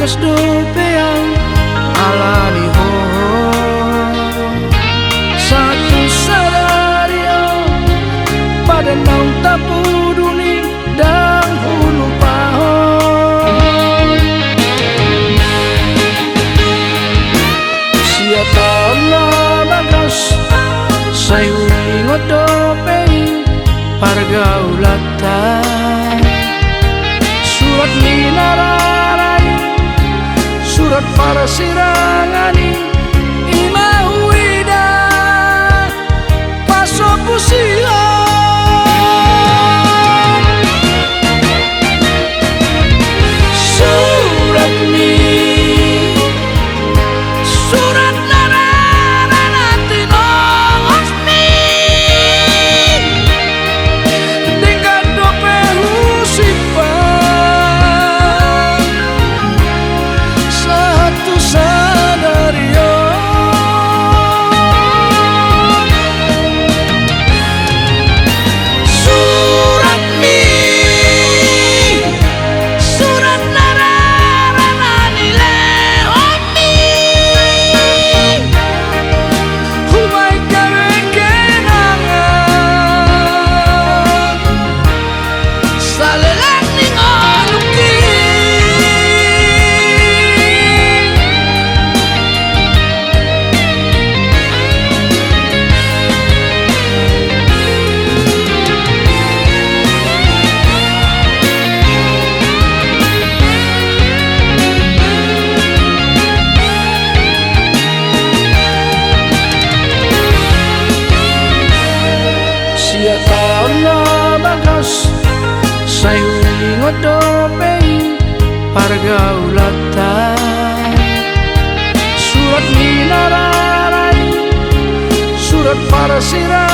bagas dopeang alani ho satu sadario pada naung tapu duni dan hulu pahon sia tala bagas sayu ingot dopeng pargaulata surat minararai surat para sirangani imauida pasopusia surat mi surat narana tinongos mi dengan dope husipan satu sadario surat mi surat narana nile omi humai gawe kenangan saleleng ning aluki sia tala bagas sayu ingot dopeng pargaulata surat minararai surat para sirah